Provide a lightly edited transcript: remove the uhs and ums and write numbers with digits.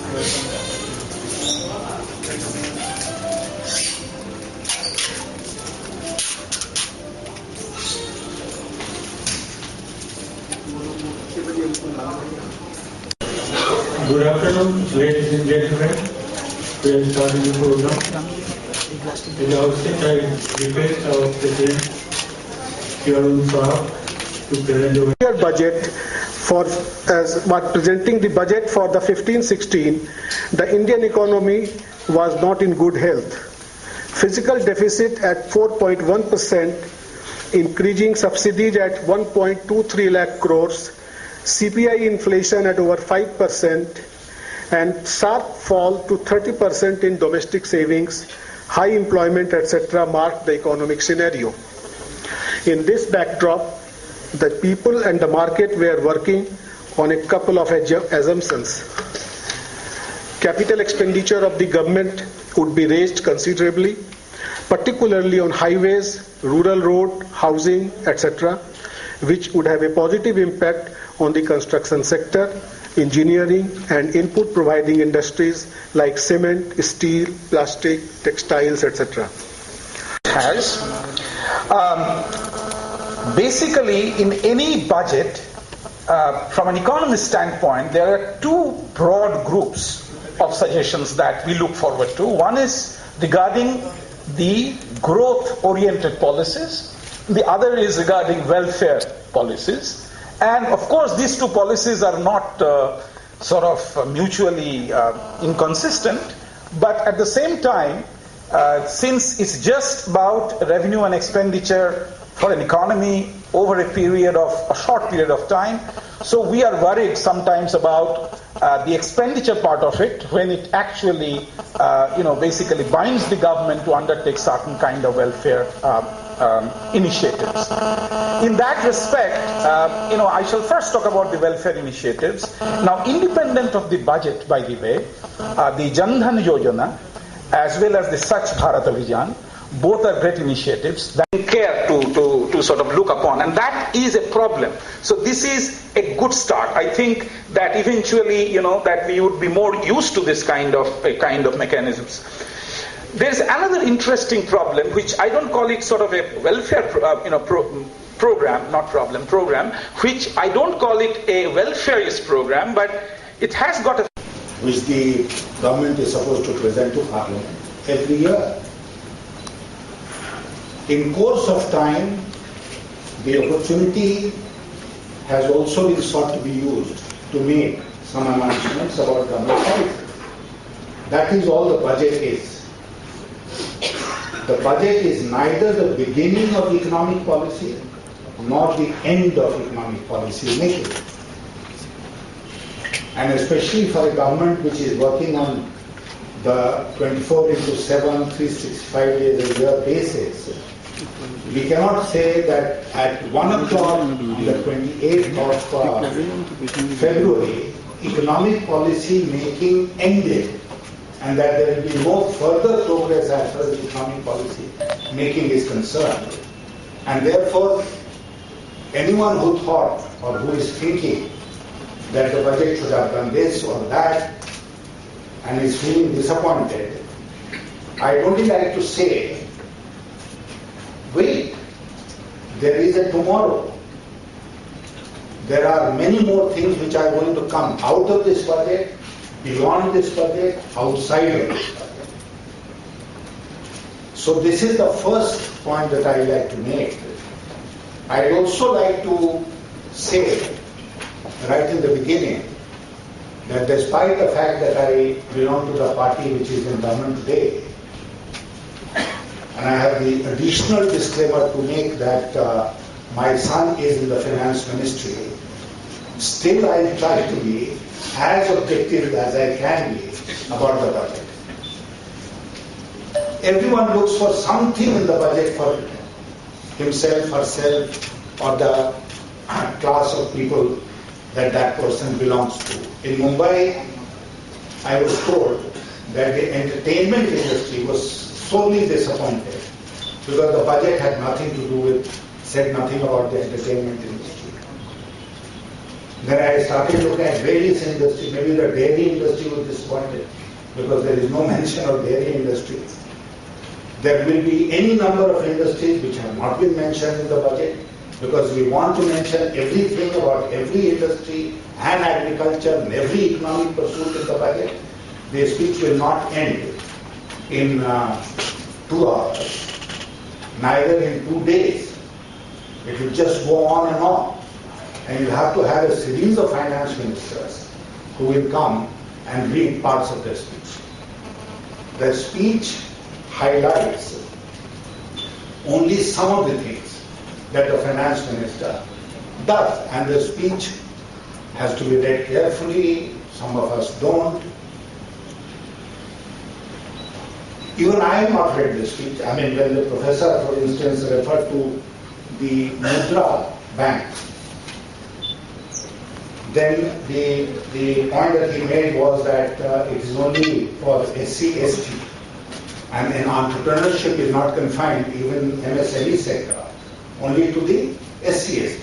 Good afternoon, ladies and gentlemen. We are starting the program. In the outset, I request our President, Arun Saab, to present the budget while presenting the budget for the 15-16, the Indian economy was not in good health. Fiscal deficit at 4.1%, increasing subsidies at 1.23 lakh crores, CPI inflation at over 5%, and sharp fall to 30% in domestic savings, high employment, etc. marked the economic scenario. In this backdrop, the people and the market were working on a couple of assumptions. Capital expenditure of the government would be raised considerably, particularly on highways, rural road, housing, etc., which would have a positive impact on the construction sector, engineering and input providing industries like cement, steel, plastic, textiles, etc. Basically, in any budget, from an economist standpoint, there are two broad groups of suggestions that we look forward to. One is regarding the growth-oriented policies. The other is regarding welfare policies. And of course, these two policies are not mutually inconsistent, but at the same time, since it's just about revenue and expenditure for an economy over a short period of time, so we are worried sometimes about the expenditure part of it when it actually, basically binds the government to undertake certain kind of welfare initiatives. In that respect, I shall first talk about the welfare initiatives. Now, independent of the budget, by the way, the Jan Dhan Yojana as well as the Swachh Bharat Abhiyan, both are great initiatives that we care to sort of look upon, and that is a problem. So this is a good start. I think that eventually, that we would be more used to this kind of mechanisms. There's another interesting problem, which I don't call it sort of a welfare program, which I don't call it a welfareist program, but it has got a which the government is supposed to present to Parliament every year. In course of time, the opportunity has also been sought to be used to make some announcements about government policy. That is all the budget is. The budget is neither the beginning of economic policy nor the end of economic policy making. And especially for a government which is working on the 24/7, 365 days a year basis, we cannot say that at 1 o'clock on the 28th of February, economic policy making ended and that there will be no further progress as far as economic policy making is concerned. And therefore, anyone who thought or who is thinking that the budget should have done this or that and is feeling disappointed, I would only like to say, wait, there is a tomorrow. There are many more things which are going to come out of this budget, beyond this budget, outside of this budget. So this is the first point that I would like to make. I would also like to say, right in the beginning, that despite the fact that I belong to the party which is in government today, and I have the additional disclaimer to make that my son is in the finance ministry, still I try to be as objective as I can be about the budget. Everyone looks for something in the budget for himself, herself, or the class of people that person belongs to. In Mumbai, I was told that the entertainment industry was sorely disappointed because the budget had nothing to do with, said nothing about the entertainment industry. Then I started looking at various industries. Maybe the dairy industry was disappointed because there is no mention of dairy industry. There will be any number of industries which have not been mentioned in the budget because we want to mention everything about every industry and agriculture and every economic pursuit in the budget. The speech will not end in 2 hours, neither in 2 days. It will just go on and on. And you have to have a series of finance ministers who will come and read parts of their speech. The speech highlights only some of the things that the finance minister does, and the speech has to be read carefully. Some of us don't. Even I have not read the speech. I mean, when the professor, for instance, referred to the Mudra Bank, then the point that he made was that it is only for SC/ST, and entrepreneurship is not confined, even MSME sector, only to the SC/ST.